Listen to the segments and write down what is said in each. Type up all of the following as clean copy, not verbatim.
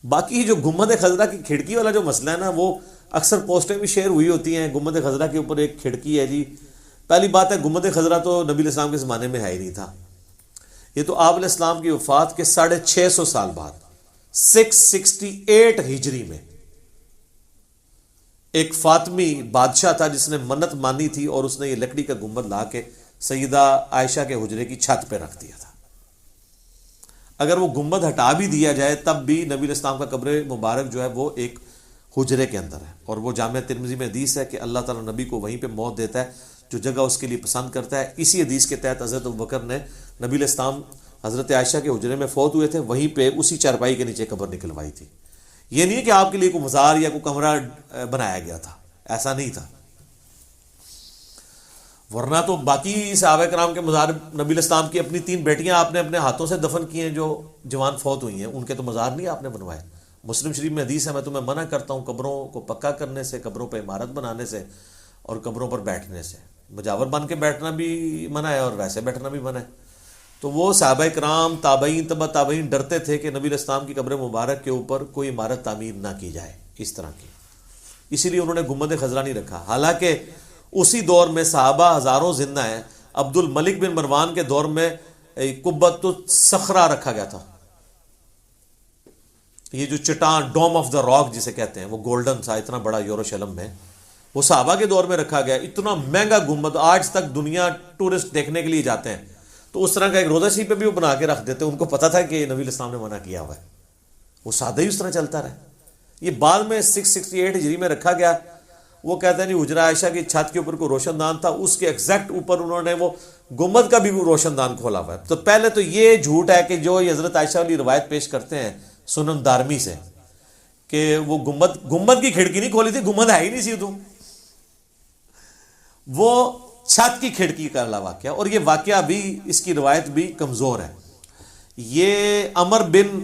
باقی جو گنبد خضرا کی کھڑکی والا جو مسئلہ ہے نا، وہ اکثر پوسٹیں بھی شیئر ہوئی ہوتی ہیں. گنبد خضرا کے اوپر ایک کھڑکی ہے جی. پہلی بات ہے گنبد خضرا تو نبی علیہ السلام کے زمانے میں ہے ہی نہیں تھا. یہ تو آپ علیہ السلام کی وفات کے 650 سال بعد 668 ہجری میں ایک فاطمی بادشاہ تھا جس نے منت مانی تھی، اور اس نے یہ لکڑی کا گنبد لا کے سیدہ عائشہ کے حجرے کی چھت پہ رکھ دیا تھا. اگر وہ گنبد ہٹا بھی دیا جائے تب بھی نبی علیہ السلام کا قبر مبارک جو ہے وہ ایک حجرے کے اندر ہے. اور وہ جامعہ ترمذی میں حدیث ہے کہ اللہ تعالیٰ نبی کو وہیں پہ موت دیتا ہے جو جگہ اس کے لیے پسند کرتا ہے. اسی حدیث کے تحت حضرت ابوبکر نے نبی علیہ السلام حضرت عائشہ کے حجرے میں فوت ہوئے تھے، وہیں پہ اسی چارپائی کے نیچے قبر نکلوائی تھی. یہ نہیں ہے کہ آپ کے لیے کوئی مزار یا کوئی کمرہ بنایا گیا تھا، ایسا نہیں تھا. ورنہ تو باقی صحابہ کرام کے مزار، نبی علیہ السلام کی اپنی 3 بیٹیاں آپ نے اپنے ہاتھوں سے دفن کی ہیں جو جوان فوت ہوئی ہیں، ان کے تو مزار نہیں آپ نے بنوائے. مسلم شریف میں حدیث ہے میں تمہیں منع کرتا ہوں قبروں کو پکا کرنے سے، قبروں پہ عمارت بنانے سے، اور قبروں پر بیٹھنے سے. مجاور بن کے بیٹھنا بھی منع ہے اور ویسے بیٹھنا بھی منع ہے. تو وہ صحابہ کرام، تابعین، تبع تابعین ڈرتے تھے کہ نبی علیہ السلام کی قبر مبارک کے اوپر کوئی عمارت تعمیر نہ کی جائے اس طرح کی. اسی لیے انہوں نے گنبد خضرا نہیں رکھا. حالانکہ اسی دور میں صحابہ ہزاروں زندہ ہیں. عبد الملک بن مروان کے دور میں قبۃ الصخرہ رکھا گیا تھا. یہ جو چٹان، ڈوم آف دا راک جسے کہتے ہیں، وہ گولڈن تھا اتنا بڑا یروشلم میں، وہ صحابہ کے دور میں رکھا گیا. اتنا مہنگا گنبد، آج تک دنیا ٹورسٹ دیکھنے کے لیے جاتے ہیں تو اس طرح کا ایک روضہ شریف پہ بھی وہ بنا کے رکھ دیتے. ان کو پتا تھا کہ نبی علیہ السلام نے منع کیا ہوا ہے، وہ سادہ ہی اس طرح چلتا رہا. یہ بعد میں 668 ہجری میں رکھا گیا. وہ کہتے ہیں حجرہ عائشہ کی چھت کے اوپر کوئی روشن دان تھا، اس کے ایگزیکٹ اوپر انہوں نے وہ گنبد کا بھی روشن دان کھولا ہوا ہے. تو پہلے تو یہ جھوٹ ہے کہ جو حضرت عائشہ والی روایت پیش کرتے ہیں سنن دارمی سے کہ وہ گنبد کی کھڑکی نہیں کھولی تھی، گنبد ہے ہی نہیں سی تو، وہ چھت کی کھڑکی کا واقعہ. اور یہ واقعہ بھی، اس کی روایت بھی کمزور ہے. یہ عمر بن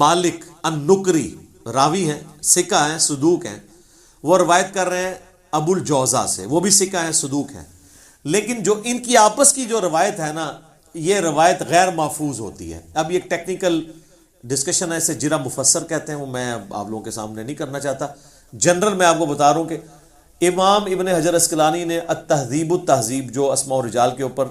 مالک النکری راوی ہیں، ثقہ ہیں، صدوق ہیں. وہ روایت کر رہے ہیں ابو الجوزا سے، وہ بھی ثقہ ہیں، صدوق ہیں. لیکن جو ان کی آپس کی جو روایت ہے نا، یہ روایت غیر محفوظ ہوتی ہے. اب یہ ایک ٹیکنیکل ڈسکشن ہے، اسے جرا مفسر کہتے ہیں، وہ میں آپ لوگوں کے سامنے نہیں کرنا چاہتا. جنرل میں آپ کو بتا رہا ہوں کہ امام ابن حجر اسقلانی نے التہذیب التہذیب جو اسماء و رجال کے اوپر،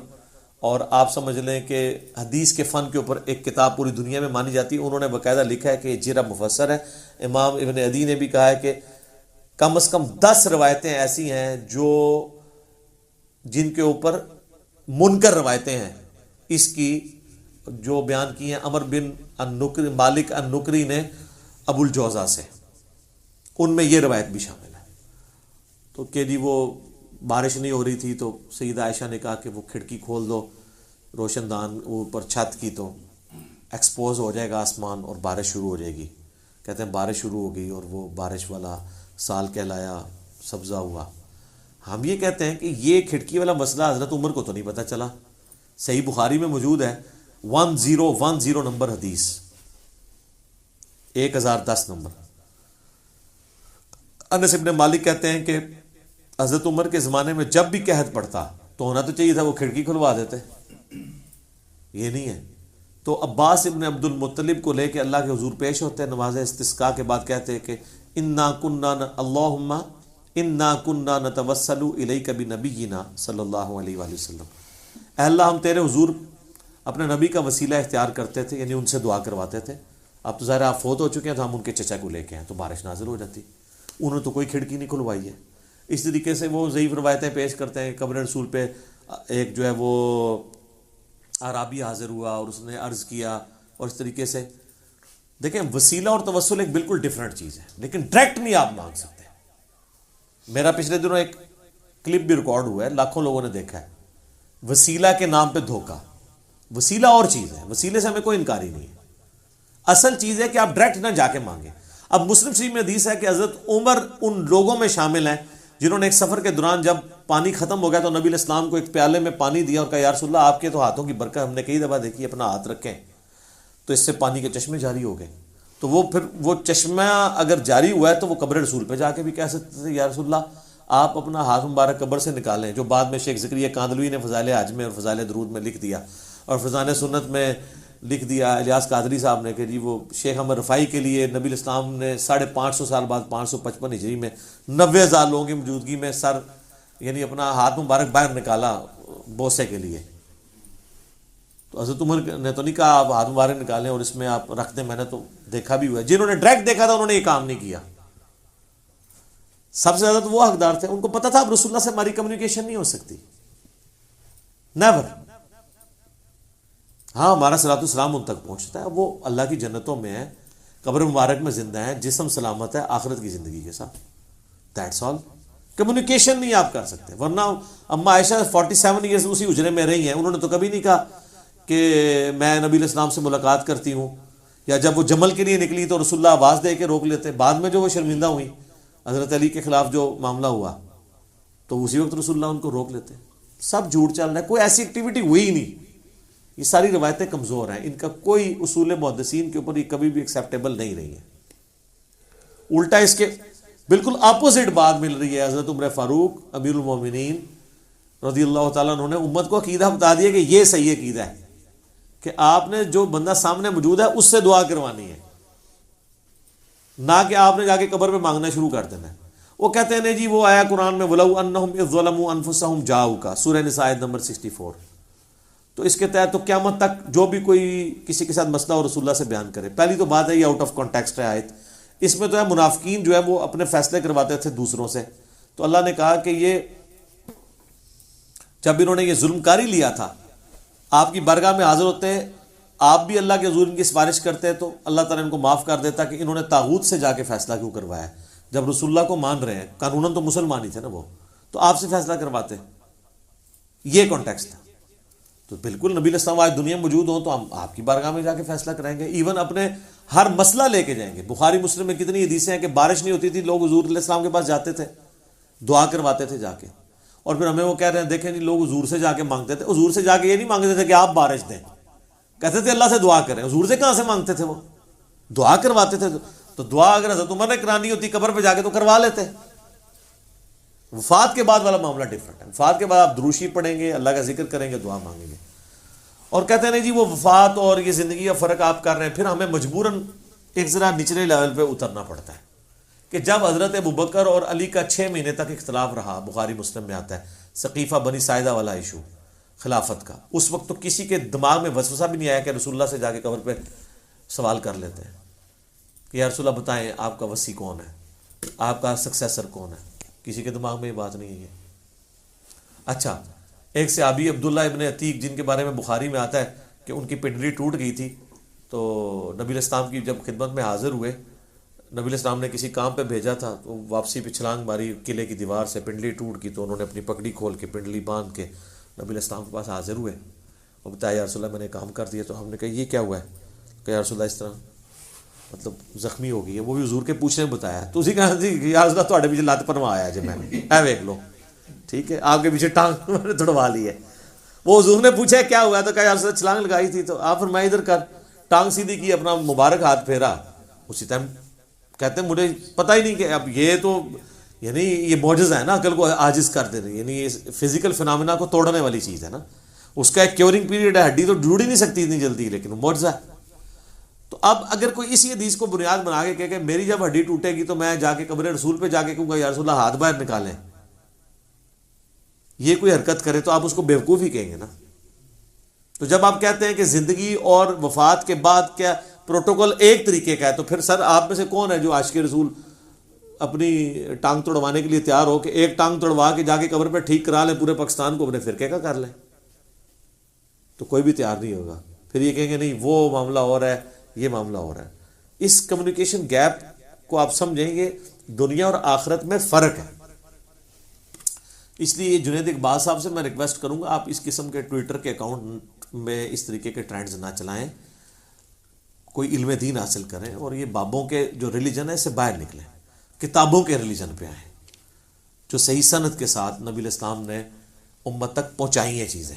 اور آپ سمجھ لیں کہ حدیث کے فن کے اوپر ایک کتاب پوری دنیا میں مانی جاتی ہے، انہوں نے باقاعدہ لکھا ہے کہ یہ جرا مفسر ہے. امام ابن عدی نے بھی کہا ہے کہ کم از کم 10 روایتیں ایسی ہیں جن کے اوپر منکر روایتیں ہیں. اس کی جو بیان کی ہیں عمر بن النکری مالک النکری نے ابو الجوزا سے، ان میں یہ روایت بھی شامل ہے. تو کہ جی وہ بارش نہیں ہو رہی تھی تو سیدہ عائشہ نے کہا کہ وہ کھڑکی کھول دو روشن دان اوپر چھت کی، تو ایکسپوز ہو جائے گا آسمان اور بارش شروع ہو جائے گی. کہتے ہیں بارش شروع ہو گئی اور وہ بارش والا سال کہلایا، سبزہ ہوا. ہم یہ کہتے ہیں کہ یہ کھڑکی والا مسئلہ حضرت عمر کو تو نہیں پتہ چلا. صحیح بخاری میں موجود ہے 1010 نمبر حدیث، 1010 نمبر. انس ابن مالک کہتے ہیں کہ حضرت عمر کے زمانے میں جب بھی قحط پڑتا تو ہونا تو چاہیے تھا وہ کھڑکی کھلوا دیتے، یہ نہیں ہے. تو عباس ابن عبد المطلب کو لے کے اللہ کے حضور پیش ہوتے ہیں نماز استسقاء کے بعد، کہتے ہیں کہ اللہم انا کننا نتوسل الیک بنبینا صلی اللہ علیہ وآلہ وسلم. اے اللہ ہم تیرے حضور اپنے نبی کا وسیلہ اختیار کرتے تھے، یعنی ان سے دعا کرواتے تھے. اب تو ظاہر آپ فوت ہو چکے ہیں تو ہم ان کے چچا کو لے کے ہیں تو بارش نازل ہو جاتی. انہوں نے تو کوئی کھڑکی نہیں کھلوائی ہے. اس طریقے سے وہ ضعیف روایتیں پیش کرتے ہیں. قبر رسول پہ ایک جو ہے وہ اعرابی حاضر ہوا اور اس نے عرض کیا، اور اس طریقے سے دیکھیں وسیلہ اور توسل ایک بالکل ڈیفرنٹ چیز ہے، لیکن ڈائریکٹ نہیں آپ مانگ سکتے. میرا پچھلے دنوں ایک کلپ بھی ریکارڈ ہوا ہے، لاکھوں لوگوں نے دیکھا ہے. وسیلہ کے نام پہ دھوکہ. وسیلہ اور چیز ہے، وسیلے سے ہمیں کوئی انکار ہی نہیں ہے. اصل چیز ہے کہ آپ ڈائریکٹ نہ جا کے مانگیں. اب مسلم شریف میں حدیث ہے کہ حضرت عمر ان لوگوں میں شامل ہیں جنہوں نے ایک سفر کے دوران جب پانی ختم ہو گیا تو نبی علیہ السلام کو ایک پیالے میں پانی دیا اور کہا یا رسول اللہ آپ کے تو ہاتھوں کی برکت ہم نے کئی دفعہ دیکھی، اپنا ہاتھ رکھیں تو اس سے پانی کے چشمے جاری ہو گئے. تو وہ پھر وہ چشمہ اگر جاری ہوا ہے تو وہ قبر رسول پہ جا کے بھی کہہ سکتے تھے یا رسول اللہ آپ اپنا ہاتھ مبارک قبر سے نکالیں، جو بعد میں شیخ زکریا کاندلوی نے فضائل حج میں اور فضائل درود میں لکھ دیا، اور فضائل سنت میں لکھ دیا الیاس قادری صاحب نے کہ جی وہ شیخ احمد رفاعی کے لیے نبی الاسلام نے 550 سال بعد 555 ہجری میں 90,000 لوگوں کی موجودگی میں سر یعنی اپنا ہاتھ مبارک باہر نکالا بوسے کے لیے. تو حضرت عمر نے تو نہیں کہا آپ ہاتھ مبارک نکالیں اور اس میں آپ رکھ دیں. میں نے تو دیکھا بھی ہوا ہے جنہوں نے ڈائریکٹ دیکھا تھا انہوں نے یہ کام نہیں کیا. سب سے زیادہ تو وہ حقدار تھے, ان کو پتا تھا اب رسول اللہ سے ہماری کمیونیکیشن نہیں ہو سکتی, نیور. ہاں ہمارا صلاۃ السلام ان تک پہنچتا ہے, وہ اللہ کی جنتوں میں ہے, قبر مبارک میں زندہ ہیں, جسم سلامت ہے آخرت کی زندگی کے ساتھ. That's all. کمیونیکیشن نہیں آپ کر سکتے. ورنہ اما عائشہ 47 ایئرز اسی اجرے میں رہی ہیں, انہوں نے تو کبھی نہیں کہا کہ میں نبی علیہ السلام سے ملاقات کرتی ہوں. یا جب وہ جمل کے لیے نکلی تو رسول اللہ آواز دے کے روک لیتے. بعد میں جو وہ شرمندہ ہوئی حضرت علی کے خلاف جو معاملہ ہوا تو اسی وقت رسول اللہ ان کو روک لیتے. سب جھوٹ چل رہا ہے, کوئی ایسی ایکٹیویٹی ہوئی ہی نہیں. یہ ساری روایتیں کمزور ہیں, ان کا کوئی اصول محدثین کے اوپر یہ کبھی بھی ایکسیپٹیبل نہیں رہی ہیں. الٹا اس کے بالکل اپوزٹ بات مل رہی ہے. حضرت عمر فاروق امیر المومنین رضی اللہ تعالیٰ انہوں نے امت کو عقیدہ بتا دیا کہ یہ صحیح عقیدہ ہے کہ آپ نے جو بندہ سامنے موجود ہے اس سے دعا کروانی ہے, نہ کہ آپ نے جا کے قبر پہ مانگنا شروع کر دینا ہے. وہ کہتے ہیں جی وہ آیا قرآن میں وَلَوْ أَنَّهُمْ إِذْ ظَلَمُوا أَنفُسَهُمْ جَاءُوكَ سورہ نساء آیت نمبر 64. تو اس کے تحت تو قیامت تک جو بھی کوئی کسی کے ساتھ مسئلہ ہو رسول اللہ سے بیان کرے. پہلی تو بات ہے یہ آؤٹ آف کانٹیکسٹ ہے آیت. اس میں تو ہے منافقین جو ہے وہ اپنے فیصلے کرواتے تھے دوسروں سے. تو اللہ نے کہا کہ یہ جب انہوں نے یہ ظلم کاری لیا تھا آپ کی بارگاہ میں حاضر ہوتے ہیں, آپ بھی اللہ کے حضور ان کی سفارش کرتے تو اللہ تعالیٰ ان کو معاف کر دیتا کہ انہوں نے طاغوت سے جا کے فیصلہ کیوں کروایا. جب رسول اللہ کو مان رہے ہیں, قانوناً تو مسلمان ہی تھے نا وہ, تو آپ سے فیصلہ کرواتے. یہ کانٹیکسٹ تھا. تو بالکل نبی علیہ السلام آج دنیا میں موجود ہوں تو ہم آپ کی بارگاہ میں جا کے فیصلہ کرائیں گے. ایون اپنے ہر مسئلہ لے کے جائیں گے. بخاری مسلم میں کتنی حدیثیں ہیں کہ بارش نہیں ہوتی تھی, لوگ حضور علیہ السلام کے پاس جاتے تھے, دعا کرواتے تھے جا کے, اور پھر ہمیں وہ کہہ رہے ہیں دیکھیں جی لوگ حضور سے جا کے مانگتے تھے. حضور سے جا کے یہ نہیں مانگتے تھے کہ آپ بارش دیں, کہتے تھے اللہ سے دعا کریں. حضور سے کہاں سے مانگتے تھے, وہ دعا کرواتے تھے. تو دعا اگر حضرت عمر نے کرانی ہوتی قبر پہ جا کے تو کروا لیتے. وفات کے بعد والا معاملہ ڈفرنٹ ہے. وفات کے بعد آپ دروشی پڑھیں گے, اللہ کا ذکر کریں گے, دعا مانگیں گے. اور کہتے ہیں جی وہ وفات اور یہ زندگی کا فرق آپ کر رہے ہیں. پھر ہمیں مجبوراً ایک ذرا نچلے لیول پہ اترنا پڑتا ہے کہ جب حضرت ابوبکر اور علی کا 6 مہینے تک اختلاف رہا, بخاری مسلم میں آتا ہے, ثقیفہ بنی ساعدہ والا ایشو خلافت کا, اس وقت تو کسی کے دماغ میں وسوسہ بھی نہیں آیا کہ رسول اللہ سے جا کے قبر پہ سوال کر لیتے ہیں کہ یا رسول اللہ بتائیں آپ کا وصی کون ہے, آپ کا سکسیسر کون ہے. کسی کے دماغ میں یہ بات نہیں ہے. اچھا, ایک صحابی عبداللہ ابن عتیق جن کے بارے میں بخاری میں آتا ہے کہ ان کی پنڈلی ٹوٹ گئی تھی, تو نبی علیہ السلام کی جب خدمت میں حاضر ہوئے, نبی علیہ السلام نے کسی کام پہ بھیجا تھا, تو واپسی پہ چھلانگ ماری قلعے کی دیوار سے, پنڈلی ٹوٹ گئی, تو انہوں نے اپنی پگڑی کھول کے پنڈلی باندھ کے نبی علیہ السلام کے پاس حاضر ہوئے اور بتایا یا رسول اللہ میں نے کام کر دیا. تو ہم نے کہا یہ کیا ہوا ہے, کہ یا رسول اللہ اس طرح مطلب زخمی ہو گئی ہے. وہ بھی حضور کے پوچھنے میں بتایا. تو اسی کہا جی یا رسول اللہ تھوڑے پیچھے لات پروا آیا جی, میں اے دیکھ لو ٹھیک ہے, آپ کے پیچھے ٹانگ میں نے تڑوا لی ہے. وہ حضور نے پوچھا کیا ہوا, تو کہا یا رسول اللہ چھلانگ لگائی تھی. تو آپ فرمائے ادھر کر, ٹانگ سیدھی کی, اپنا مبارک ہاتھ پھیرا. اسی ٹائم کہتے ہیں مجھے پتہ ہی نہیں کہ اب یہ تو یعنی یہ معجزہ ہے نا, عقل کو عاجز کر دے رہی, یعنی یہ فزیکل فنامنا کو توڑنے والی چیز ہے نا. اس کا ایک کیورنگ پیریڈ ہے, ہڈی تو جڑ ہی نہیں سکتی اتنی جلدی, لیکن وہ معجزہ ہے. تو اب اگر کوئی اسی حدیث کو بنیاد بنا کے کہے کہ میری جب ہڈی ٹوٹے گی تو میں جا کے قبر رسول پہ جا کے کہوں گا یا رسول اللہ ہاتھ باہر نکالیں, یہ کوئی حرکت کرے تو آپ اس کو بیوقوف ہی کہیں گے نا. تو جب آپ کہتے ہیں کہ زندگی اور وفات کے بعد کیا پروٹوکول ایک طریقے کا ہے, تو پھر سر آپ میں سے کون ہے جو عاشق رسول اپنی ٹانگ توڑوانے کے لیے تیار ہو کہ ایک ٹانگ توڑوا کے جا کے قبر پہ ٹھیک کرا لیں, پورے پاکستان کو اپنے فرقے کا کر لیں؟ تو کوئی بھی تیار نہیں ہوگا. پھر یہ کہیں گے نہیں وہ معاملہ اور ہے, یہ معاملہ اور ہے. اس کمیونیکیشن گیپ کو آپ سمجھیں گے, دنیا اور آخرت میں فرق ہے. اس لیے جنید اقبال صاحب سے میں ریکویسٹ کروں گا آپ اس قسم کے ٹویٹر کے اکاؤنٹ میں اس طریقے کے ٹرینڈز نہ چلائیں, کوئی علم دین حاصل کریں, اور یہ بابوں کے جو ریلیجن ہے اس سے باہر نکلیں, کتابوں کے ریلیجن پہ آئیں جو صحیح سند کے ساتھ نبی علیہ السلام نے امت تک پہنچائی ہیں چیزیں.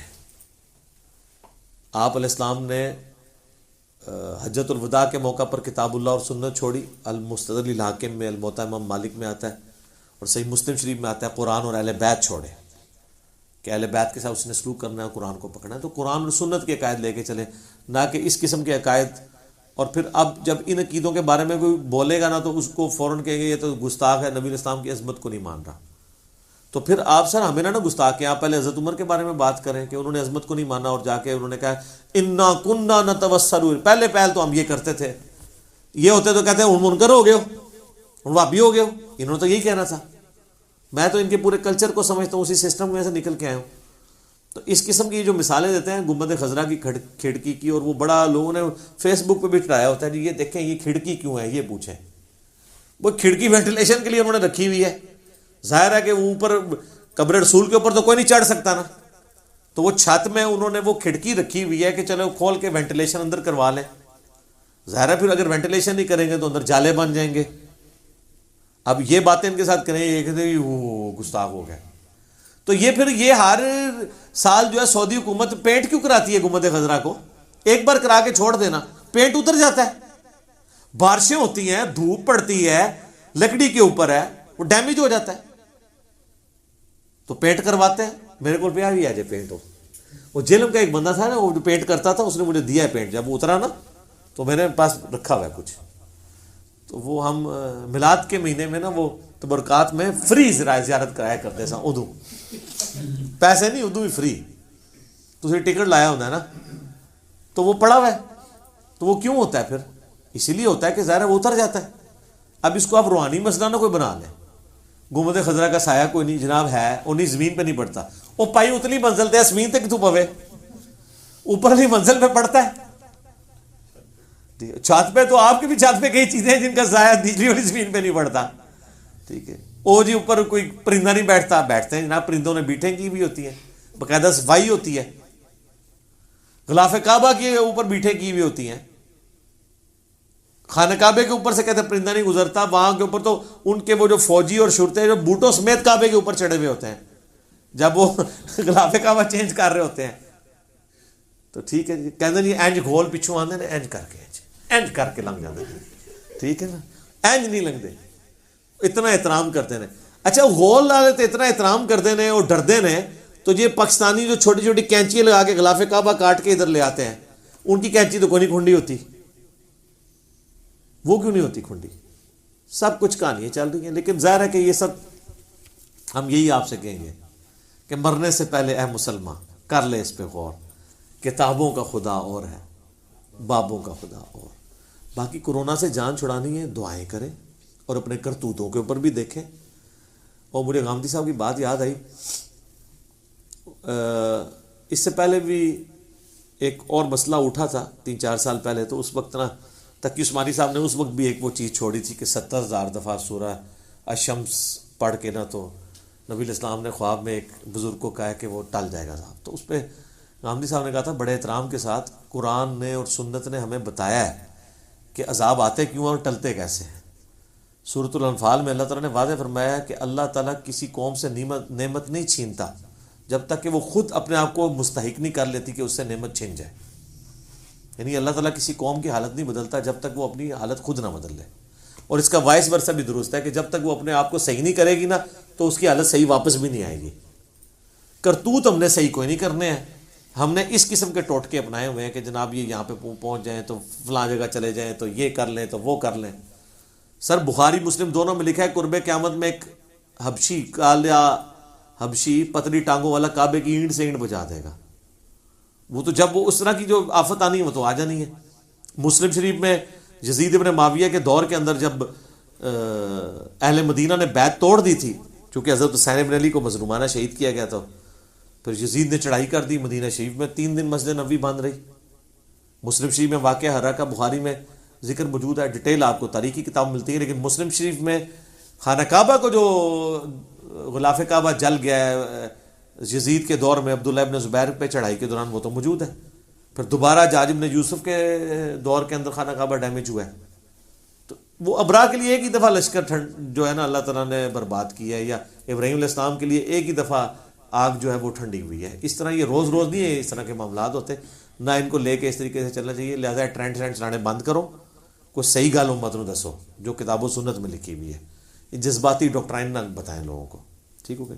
آپ علیہ السلام نے حجت الوداع کے موقع پر کتاب اللہ اور سنت چھوڑی. المستدرک للحاکم میں, الموطا امام مالک میں آتا ہے, اور صحیح مسلم شریف میں آتا ہے قرآن اور اہل بیت چھوڑے. کہ اہل بیت کے ساتھ اس نے سلوک کرنا ہے، قرآن کو پکڑنا ہے، تو قرآن اور سنت کے عقائد لے کے چلیں، نہ کہ اس قسم کے عقائد. اور پھر اب جب ان عقیدوں کے بارے میں کوئی بولے گا نا تو اس کو فوراً کہیں گے یہ تو گستاخ ہے، نبی اسلام کی عظمت کو نہیں مان رہا. تو پھر آپ سر ہمیں نہ گستاخ کہ آپ پہلے حضرت عمر کے بارے میں بات کریں کہ انہوں نے عظمت کو نہیں مانا اور جا کے انہوں نے کہا انا کننا نتوسل، پہلے تو ہم یہ کرتے تھے، یہ ہوتے تو کہتے ہیں ان منکر ہو گئے ہو، ان وابی ہو گئے ہو. انہوں نے تو یہی کہنا تھا. میں تو ان کے پورے کلچر کو سمجھتا ہوں، اسی سسٹم میں سے نکل کے آیا ہوں. تو اس قسم کی جو مثالیں دیتے ہیں گنبد خضرا کی کھڑکی کی، اور وہ بڑا لوگوں نے فیس بک پہ بھی چڑھایا ہوتا ہے جی یہ دیکھیں یہ کھڑکی کیوں ہے، یہ پوچھیں. وہ کھڑکی وینٹیلیشن کے لیے انہوں نے رکھی ہوئی ہے. ظاہر ہے کہ اوپر قبر رسول کے اوپر تو کوئی نہیں چڑھ سکتا نا، تو وہ چھت میں انہوں نے وہ کھڑکی رکھی ہوئی ہے کہ چلو کھول کے وینٹیلیشن اندر کروا لیں. ظاہر ہے پھر اگر وینٹیلیشن نہیں کریں گے تو اندر جالے بن جائیں گے. اب یہ باتیں ان کے ساتھ کریں، یہ کہتے ہیں وہ گستاخ ہو گئے. تو یہ پھر یہ ہر سال جو ہے سعودی حکومت پینٹ کیوں کراتی ہے گنبد خضرا کو؟ ایک بار کرا کے چھوڑ دینا، پینٹ اتر جاتا ہے. بارشیں ہوتی ہیں، دھوپ پڑتی ہے، لکڑی کے اوپر ہے، وہ ڈیمیج ہو جاتا ہے، تو پینٹ کرواتے ہیں. میرے کو پیا بھی آ جائے پینٹ. وہ جیلم کا ایک بندہ تھا نا، وہ جو پینٹ کرتا تھا، اس نے مجھے دیا ہے پینٹ. جب وہ اترا نا تو میرے پاس رکھا ہوا ہے کچھ. تو وہ ہم میلاد کے مہینے میں نا وہ تبرکات میں فری زیارت کرایا کرتے سا. اردو پیسے نہیں، اردو بھی فری. تو اسے ٹکٹ لایا ہوتا ہے نا، تو وہ پڑا ہوا ہے. تو وہ کیوں ہوتا ہے پھر؟ اسی لیے ہوتا ہے کہ ظاہر ہے وہ اتر جاتا ہے. اب اس کو آپ روحانی مسئلہ نہ کوئی بنا لیں. گنبد خضرا کا سایہ کوئی نہیں جناب ہے، انہیں زمین پہ نہیں پڑتا. وہ پائی اتلی منزل تے زمین تک تو پوے، اوپر والی منزل پہ پڑتا ہے. چھت پہ تو آپ کی بھی چھت پہ کئی چیزیں ہیں جن کا سایہ نیچلی والی زمین پہ نہیں پڑتا. ٹھیک ہے. او جی اوپر کوئی پرندہ نہیں بیٹھتا، بیٹھتے ہیں جناب، پرندوں نے بیٹھیں کی بھی ہوتی ہیں، باقاعدہ صفائی ہوتی ہے. غلاف کعبہ کے اوپر بیٹھیں کی بھی ہوتی ہیں. خانہ کعبے کے اوپر سے کہتے ہیں پرندہ نہیں گزرتا، وہاں کے اوپر تو ان کے وہ جو فوجی اور شرطے جو بوٹوں سمیت کعبے کے اوپر چڑھے ہوئے ہوتے ہیں جب وہ غلاف کعبہ چینج کر رہے ہوتے ہیں. تو ٹھیک ہے جی، کہتے جی اینج گھول پچھو آتے ہیں، اینج کر کے اینج کر کے لنگ جاتے ہیں. ٹھیک ہے نا، اینج نہیں لنگتے، اتنا احترام کرتے ہیں. اچھا غول والے تو اتنا احترام کرتے ہیں اور ڈرتے ہیں، تو یہ پاکستانی جو چھوٹی چھوٹی کینچیاں لگا کے غلاف کعبہ کاٹ کے ادھر لے آتے ہیں، ان کی کینچی تو کوئی نہیں کھنڈی ہوتی. وہ کیوں نہیں ہوتی کھنڈی؟ سب کچھ کہانیاں چل رہی ہیں. لیکن ظاہر ہے کہ یہ سب ہم یہی آپ سے کہیں گے کہ مرنے سے پہلے اے مسلمان کر لے اس پہ غور. کتابوں کا خدا اور ہے، بابوں کا خدا اور. باقی کورونا سے جان چھڑانی ہے، دعائیں کریں اور اپنے کرتوتوں کے اوپر بھی دیکھیں. اور مجھے غامدی صاحب کی بات یاد آئی، اس سے پہلے بھی ایک اور مسئلہ اٹھا تھا 3-4 سال پہلے. تو اس وقت نا تقی عثمانی صاحب نے اس وقت بھی ایک وہ چیز چھوڑی تھی کہ 70,000 دفعہ سورہ الشمس پڑھ کے نا تو نبی الاسلام نے خواب میں ایک بزرگ کو کہا کہ وہ ٹل جائے گا صاحب. تو اس پہ غامدی صاحب نے کہا تھا بڑے احترام کے ساتھ قرآن نے اور سنت نے ہمیں بتایا ہے کہ عذاب آتے کیوں اور ٹلتے کیسے ہیں. سورۃ الانفال میں اللہ تعالیٰ نے واضح فرمایا ہے کہ اللہ تعالیٰ کسی قوم سے نعمت نہیں چھینتا جب تک کہ وہ خود اپنے آپ کو مستحق نہیں کر لیتی کہ اس سے نعمت چھین جائے. یعنی اللہ تعالیٰ کسی قوم کی حالت نہیں بدلتا جب تک وہ اپنی حالت خود نہ بدل لے. اور اس کا وائس ورثہ بھی درست ہے کہ جب تک وہ اپنے آپ کو صحیح نہیں کرے گی نا تو اس کی حالت صحیح واپس بھی نہیں آئے گی. کرتوت ہم نے صحیح کوئی نہیں کرنے ہیں. ہم نے اس قسم کے ٹوٹکے اپنائے ہوئے ہیں کہ جناب یہ یہاں پہ پہنچ جائیں تو فلاں جگہ چلے جائیں تو یہ کر لیں تو وہ کر لیں. سر بخاری مسلم دونوں میں لکھا ہے قرب قیامت میں ایک حبشی کالا حبشی پتلی ٹانگوں والا کعبے کی اینٹ سے اینٹ بجا دے گا. وہ تو جب وہ اس طرح کی جو آفت آنی ہے وہ تو آ جانی ہے. مسلم شریف میں یزید ابن معاویہ کے دور کے اندر جب اہل مدینہ نے بیعت توڑ دی تھی چونکہ حضرت حسین ابن علی کو مظلومانہ شہید کیا گیا تھا، پھر یزید نے چڑھائی کر دی مدینہ شریف میں، 3 دن مسجد نبوی بند رہی. مسلم شریف میں واقعہ ہرا کا بخاری میں ذکر موجود ہے، ڈیٹیل آپ کو تاریخی کتاب ملتی ہے. لیکن مسلم شریف میں خانہ کعبہ کو جو غلاف کعبہ جل گیا ہے یزید کے دور میں عبداللہ ابن زبیر پہ چڑھائی کے دوران، وہ تو موجود ہے. پھر دوبارہ حجاج ابن یوسف کے دور کے اندر خانہ کعبہ ڈیمیج ہوا ہے. تو وہ ابرا کے لیے ایک ہی دفعہ لشکر جو ہے نا اللہ تعالیٰ نے برباد کیا ہے، یا ابراہیم علیہ السلام کے لیے ایک ہی دفعہ آگ جو ہے وہ ٹھنڈی ہوئی ہے. اس طرح یہ روز روز نہیں ہے اس طرح کے معاملات ہوتے، نہ ان کو لے کے اس طریقے سے چلنا چاہیے. لہٰذا ٹرینڈ چلانے بند کرو، کوئی صحیح گال امت نو دسو جو کتاب و سنت میں لکھی ہوئی ہے. یہ جذباتی ڈاکٹرائن نہ بتائیں لوگوں کو. ٹھیک ہو گیا؟